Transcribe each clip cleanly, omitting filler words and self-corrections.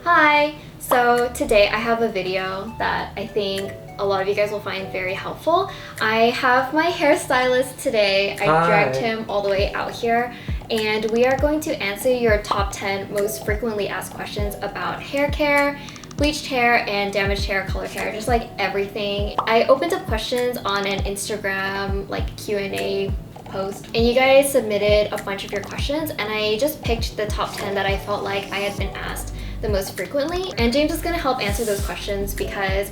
Hi! So today I have a video that I think a lot of you guys will find very helpful. I have my hairstylist today. I dragged him all the way out here and we are going to answer your top 10 most frequently asked questions about hair care, bleached hair, and damaged hair, colored hair, just like everything. I opened up questions on an Instagram like Q&A post and you guys submitted a bunch of your questions and I just picked the top 10 that I felt like I had been asked the most frequently, and James is gonna help answer those questions because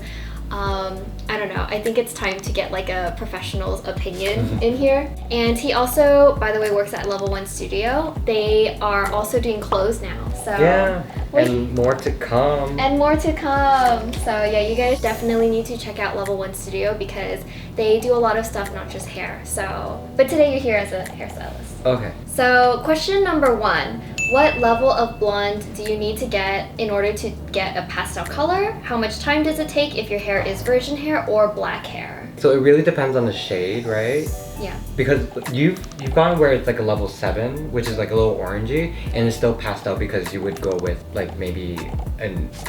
I don't know, I think it's time to get like a professional's opinion in here. And he also, by the way, works at Level 1 Studio. They are also doing clothes now, so yeah, and more to come. And more to come. So yeah, you guys definitely need to check out Level 1 Studio because they do a lot of stuff, not just hair. So, but today you're here as a hairstylist. Okay. So question number 1. What level of blonde do you need to get in order to get a pastel color? How much time does it take if your hair is virgin hair or black hair? So it really depends on the shade, right? Yeah. Because you've gone where it's like a level 7, which is like a little orangey, and it's still pastel because you would go with like maybe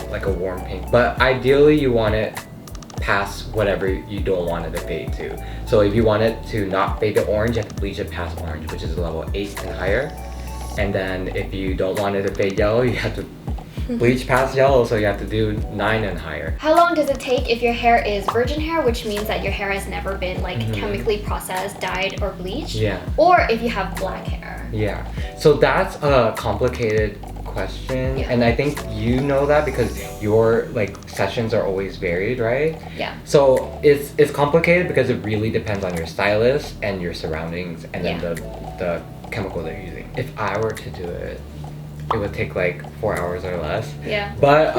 like a warm pink. But ideally you want it past whatever you don't want it to fade to. So if you want it to not fade to orange, you have to bleach it past orange, which is level 8 and higher. And then if you don't want it to fade yellow, you have to bleach past yellow, so you have to do 9 and higher. How long does it take if your hair is virgin hair, which means that your hair has never been like chemically processed, dyed, or bleached? Yeah. Or if you have black hair? Yeah. So that's a complicated question, and I think you know that because your like sessions are always varied, right? Yeah. So it's complicated because it really depends on your stylist and your surroundings and then the chemical that you're using. If I were to do it, it would take like 4 hours or less. Yeah. But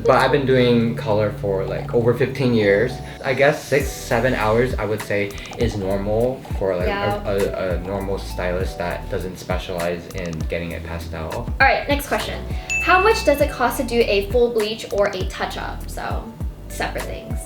but I've been doing color for like over 15 years. I guess 6-7 hours I would say is normal for like a normal stylist that doesn't specialize in getting it pastel. All right, next question. How much does it cost to do a full bleach or a touch-up? So separate things.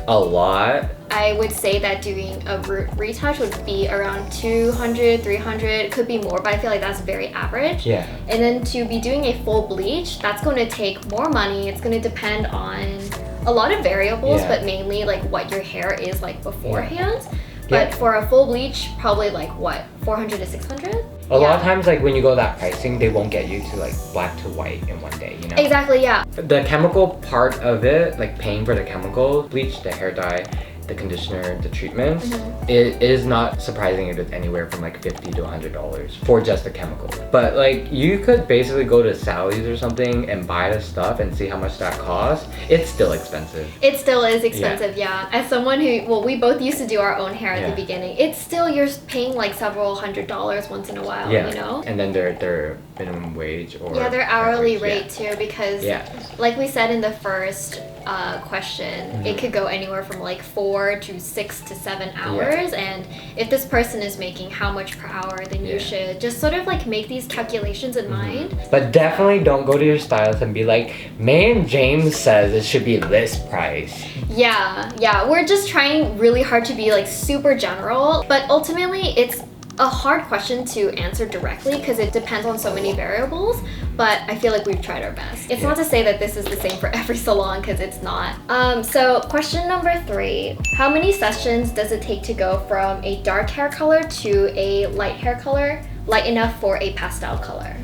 A lot. I would say that doing a retouch would be around 200, 300, could be more, but I feel like that's very average. Yeah. And then to be doing a full bleach, that's going to take more money. It's going to depend on a lot of variables, but mainly like what your hair is like beforehand. But for a full bleach, probably like what, 400 to 600? A lot of times, like when you go that pricing, they won't get you to like black to white in one day, you know? Exactly, yeah. The chemical part of it, like paying for the chemical, bleach, the hair dye, the conditioner, the treatments, it is not surprising if it's anywhere from like $50 to $100 for just the chemical. But like you could basically go to Sally's or something and buy the stuff and see how much that costs. It's still expensive. It still is expensive, yeah. As someone who, well, we both used to do our own hair at the beginning. It's still, you're paying like several $100s once in a while, you know? And then their minimum wage or their hourly rate too, because like we said in the first question, it could go anywhere from like 4 to 6 to 7 hours, and if this person is making how much per hour, then you should just sort of like make these calculations in mind. But definitely don't go to your stylist and be like, man, James says it should be list price. Yeah, we're just trying really hard to be like super general, but ultimately it's a hard question to answer directly because it depends on so many variables, but I feel like we've tried our best. It's not to say that this is the same for every salon because it's not. So question number 3, how many sessions does it take to go from a dark hair color to a light hair color, light enough for a pastel color?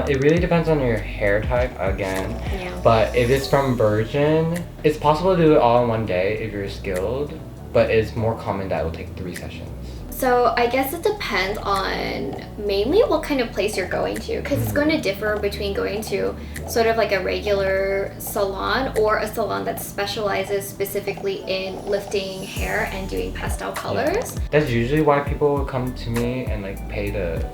It really depends on your hair type again, but if it's from virgin, it's possible to do it all in one day if you're skilled, but it's more common that it will take 3 sessions. So I guess it depends on mainly what kind of place you're going to, because it's going to differ between going to sort of like a regular salon or a salon that specializes specifically in lifting hair and doing pastel colors. That's usually why people will come to me and like pay the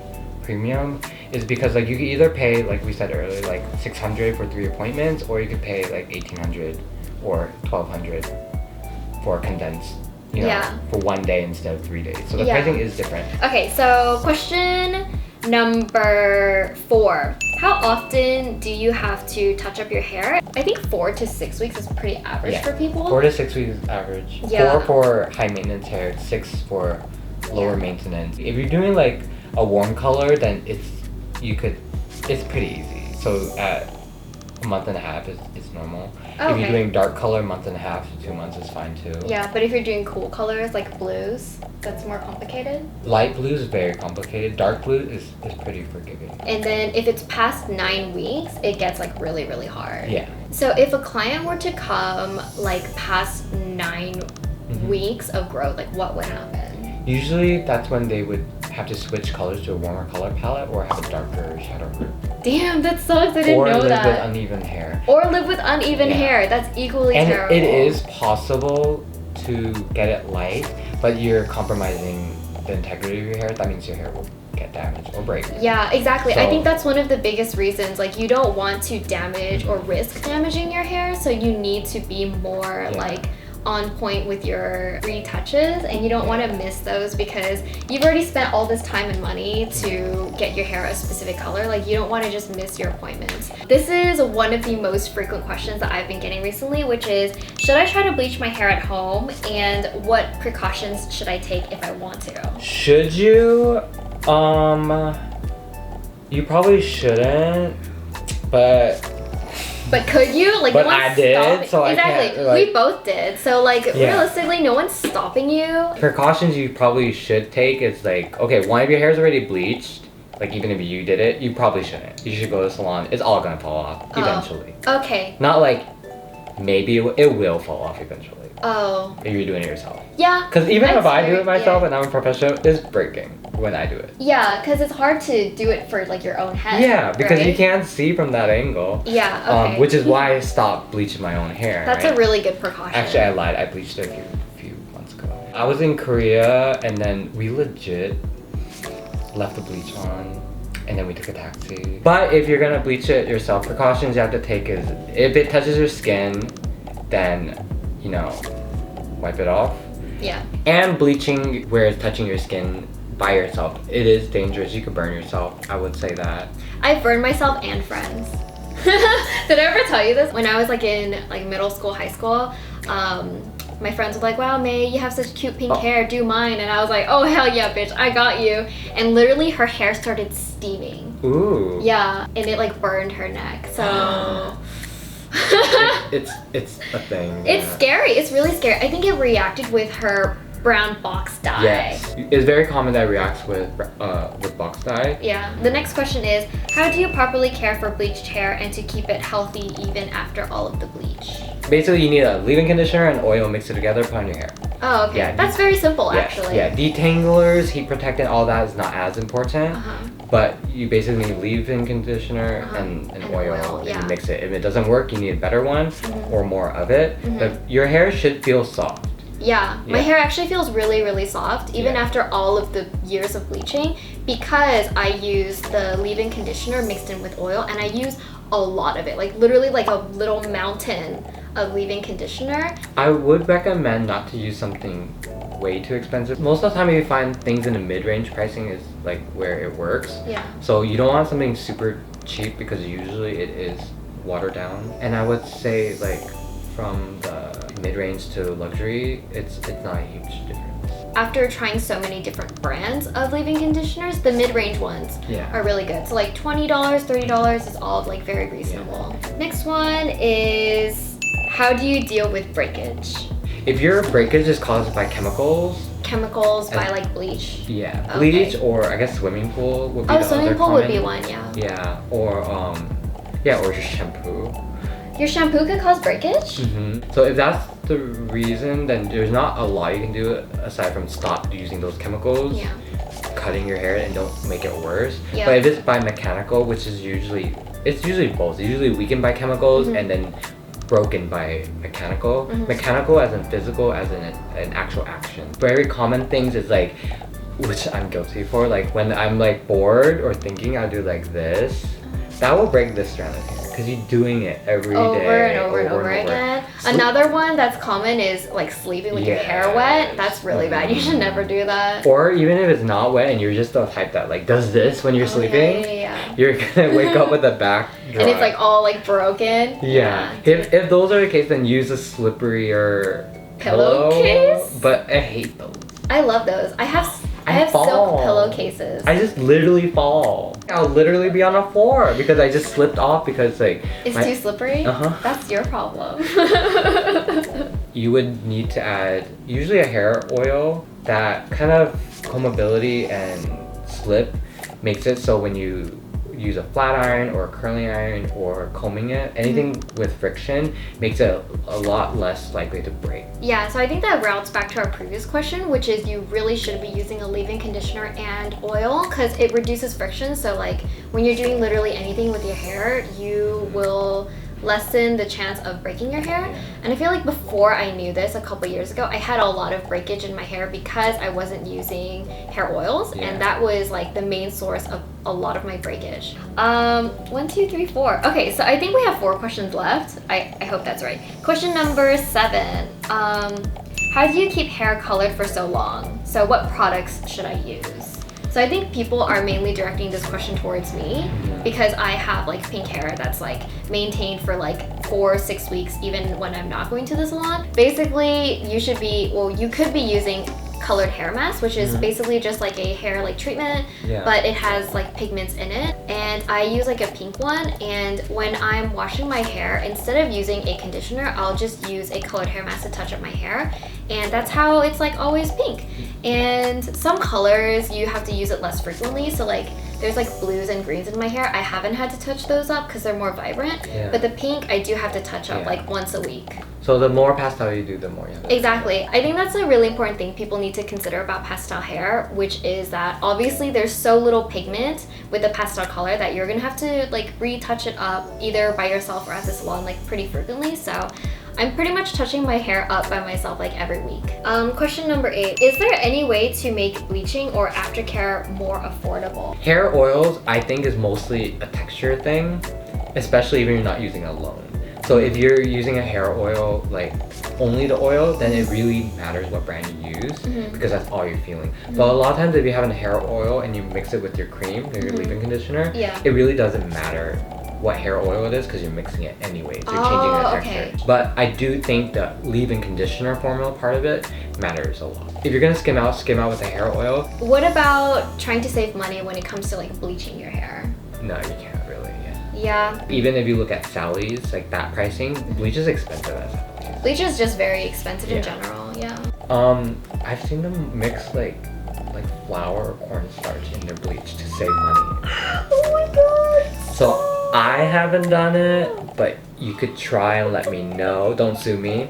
premium, is because like you could either pay, like we said earlier, like $600 for 3 appointments, or you could pay like $1,800 or $1,200 for a condensed, you know, for 1 day instead of 3 days. So the pricing is different. Okay, so question number 4. How often do you have to touch up your hair? I think 4 to 6 weeks is pretty average for people. 4 to 6 weeks is average. 4 for high maintenance hair, 6 for lower maintenance. If you're doing like a warm color, then it's pretty easy. So at a month and a half is normal. Oh, if you're doing dark color, month and a half to 2 months is fine too. Yeah, but if you're doing cool colors like blues, that's more complicated. Light blue is very complicated. Dark blue is pretty forgiving. And then if it's past 9 weeks, it gets like really, really hard. Yeah. So if a client were to come like past 9 weeks of growth, like what would happen? Usually that's when they would have to switch colors to a warmer color palette or have a darker shadow group. Damn, that sucks. I didn't know that. Or live with uneven hair. Or live with uneven hair. That's equally terrible. And it is possible to get it light, but you're compromising the integrity of your hair. That means your hair will get damaged or break. Yeah, exactly. So, I think that's one of the biggest reasons. Like, you don't want to damage or risk damaging your hair, so you need to be more like on point with your retouches, and you don't want to miss those because you've already spent all this time and money to get your hair a specific color. Like, you don't want to just miss your appointments. This is one of the most frequent questions that I've been getting recently, which is, should I try to bleach my hair at home, and what precautions should I take if I want to? Should you? You probably shouldn't, but could you? Like, but no one's I did, stopping. so I exactly. can't, like, we both did. So like realistically, no one's stopping you. Precautions you probably should take is like, okay, one of your hair's already bleached. Like, even if you did it, you probably shouldn't. You should go to the salon. It's all gonna fall off eventually. Okay. Not like maybe it will fall off eventually. Oh. If you're doing it yourself. Yeah. Because even if I do it myself and I'm a professional, it's breaking when I do it. Yeah, because it's hard to do it for like your own head. Yeah, because right? you can't see from that angle. Yeah, okay. Which is why I stopped bleaching my own hair. That's a really good precaution. Actually, I lied. I bleached it a few months ago. I was in Korea and then we legit left the bleach on and then we took a taxi. But if you're gonna bleach it yourself, precautions you have to take is if it touches your skin, then, you know, wipe it off. Yeah. And bleaching where it's touching your skin by yourself, it is dangerous. You could burn yourself. I would say that. I've burned myself and friends. Did I ever tell you this? When I was like in like middle school, high school, my friends were like, wow, May, you have such cute pink hair, do mine. And I was like, oh, hell yeah, bitch, I got you. And literally her hair started steaming. Ooh. Yeah, and it like burned her neck, so... it's a thing. It's scary. It's really scary. I think it reacted with her brown box dye. Yes, it's very common that it reacts with box dye. Yeah. The next question is, how do you properly care for bleached hair and to keep it healthy even after all of the bleach? Basically, you need a leave-in conditioner and oil, mix it together, put on your hair. Oh, okay. Yeah, that's very simple, actually. Yeah, detanglers, heat protectant, all that is not as important. But you basically need leave-in conditioner and oil, and you mix it. If it doesn't work, you need a better one or more of it. But your hair should feel soft. Yeah, my hair actually feels really, really soft, even after all of the years of bleaching, because I use the leave-in conditioner mixed in with oil, and I use a lot of it, like literally like a little mountain of leave-in conditioner. I would recommend not to use something way too expensive. Most of the time you find things in the mid-range pricing is like where it works. Yeah. So you don't want something super cheap because usually it is watered down. And I would say like from the mid-range to luxury, it's not a huge difference. After trying so many different brands of leave-in conditioners, the mid-range ones are really good. So like $20, $30 is all like very reasonable. Next one is, how do you deal with breakage? If your breakage is caused by chemicals by like bleach. Yeah, bleach or I guess swimming pool would be the other common. Oh, swimming pool would be one, yeah. Yeah, or just shampoo. Your shampoo could cause breakage? So if that's the reason, then there's not a lot you can do aside from stop using those chemicals, cutting your hair, and don't make it worse. But if it's by mechanical, which is usually both. It's usually weakened by chemicals and then broken by mechanical. Mechanical as in physical, as in an actual action. Very common things is like, which I'm guilty for, like when I'm like bored or thinking, I'll do like this. That will break this strand of hair because you're doing it every day. Over and over again. Another one that's common is like sleeping with your hair wet. That's really bad. You should never do that. Or even if it's not wet and you're just the type that like does this when you're sleeping, you're gonna wake up with the back dry. And it's like all like broken. Yeah. If those are the case, then use a slipperier pillowcase. But I hate those. I love those. I I have silk pillowcases. I just literally fall. I'll literally be on the floor because I just slipped off because like it's too slippery. That's your problem. You would need to add usually a hair oil that kind of combability and slip makes it so when you use a flat iron or a curling iron or combing it, anything with friction makes it a lot less likely to break. Yeah, so I think that routes back to our previous question, which is you really should be using a leave-in conditioner and oil because it reduces friction. So like when you're doing literally anything with your hair, you will lessen the chance of breaking your hair. And I feel like before I knew this a couple years ago, I had a lot of breakage in my hair because I wasn't using hair oils, and that was like the main source of a lot of my breakage. 1, 2, 3, 4. Okay, so I think we have 4 questions left. I hope that's right. Question number 7. How do you keep hair colored for so long? So what products should I use? So I think people are mainly directing this question towards me because I have like pink hair that's like maintained for like 4 or 6 weeks even when I'm not going to the salon. Basically, you could be using colored hair mask, which is basically just like a hair like treatment, but it has like pigments in it. And I use like a pink one, and when I'm washing my hair, instead of using a conditioner, I'll just use a colored hair mask to touch up my hair, and that's how it's like always pink. And some colors you have to use it less frequently, so like there's like blues and greens in my hair. I haven't had to touch those up because they're more vibrant, but the pink I do have to touch up like once a week. So the more pastel you do, the more you have to Exactly. I think that's a really important thing people need to consider about pastel hair, which is that obviously there's so little pigment with the pastel color that you're gonna have to like retouch it up either by yourself or at the salon like pretty frequently. So I'm pretty much touching my hair up by myself like every week. Question number 8. Is there any way to make bleaching or aftercare more affordable? Hair oils, I think, is mostly a texture thing, especially if you're not using it alone. So if you're using a hair oil, like only the oil, then it really matters what brand you use because that's all you're feeling. But a lot of times if you have a hair oil and you mix it with your cream or your leave-in conditioner, it really doesn't matter what hair oil it is because you're mixing it anyway, so you're changing the texture. But I do think the leave-in conditioner formula part of it matters a lot. If you're gonna skim out with a hair oil. What about trying to save money when it comes to like bleaching your hair? No, you can't really. Yeah. Even if you look at Sally's, like that pricing, bleach is expensive as Sally's. Bleach is just very expensive in general, I've seen them mix like flour or cornstarch in their bleach to save money. Oh my god! So I haven't done it, but you could try and let me know. Don't sue me.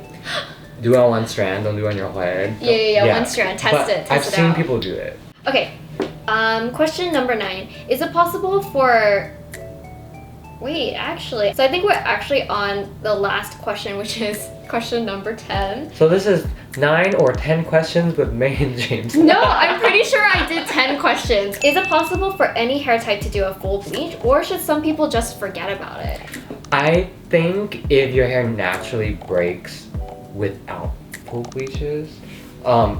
Do it on one strand, don't do it on your head. Yeah, one strand. Test it out. I've seen people do it. Okay. Question number 9. Is it possible for... Wait, actually. So I think we're actually on the last question, which is question number 10. So this is 9 or 10 questions with May and James. No, I'm pretty sure I did 10 questions. Is it possible for any hair type to do a full bleach, or should some people just forget about it? I think if your hair naturally breaks without full bleaches,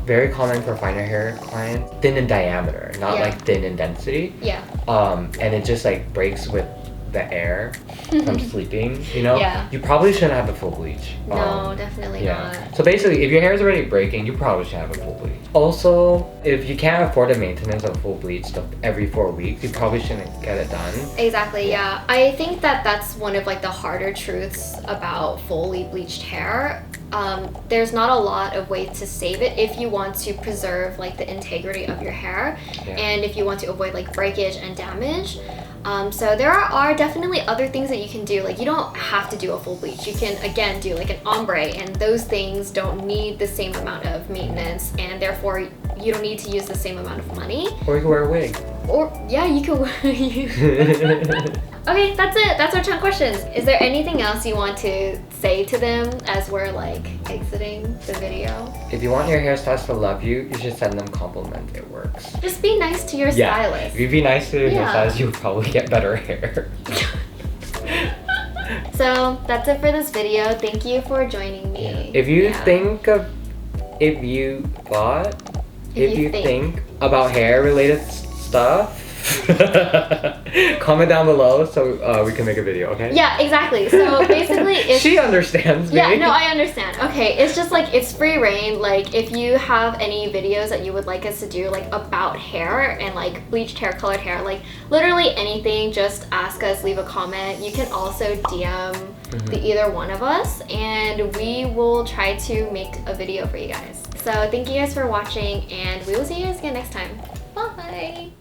very common for finer hair clients, thin in diameter, not like thin in density. Yeah. And it just like breaks with the air from sleeping, you know? Yeah. You probably shouldn't have a full bleach. No, definitely not. So basically, if your hair is already breaking, you probably should have a full bleach. Also, if you can't afford the maintenance of full bleach every 4 weeks, you probably shouldn't get it done. Exactly, yeah. I think that that's one of like the harder truths about fully bleached hair. There's not a lot of ways to save it if you want to preserve like the integrity of your hair and if you want to avoid like breakage and damage. So there are definitely other things that you can do. Like you don't have to do a full bleach. You can again do like an ombre, and those things don't need the same amount of maintenance, and therefore you don't need to use the same amount of money. Or you can wear a wig. Or yeah, you can wear Okay, that's it. That's our 10 questions. Is there anything else you want to say to them as we're like exiting the video? If you want your hairstylist to love you, you should send them compliments. It works. Just be nice to your stylist. If you be nice to your hairstylist, you'll probably get better hair. So that's it for this video. Thank you for joining me. If you think about hair related stuff, Comment down below so we can make a video, okay? Yeah, exactly. So basically, if she understands me. Yeah, no, I understand. Okay, it's just like it's free reign. Like if you have any videos that you would like us to do, like about hair and like bleached hair, colored hair, like literally anything, just ask us, leave a comment. You can also DM the either one of us, and we will try to make a video for you guys. So thank you guys for watching, and we will see you guys again next time. Bye.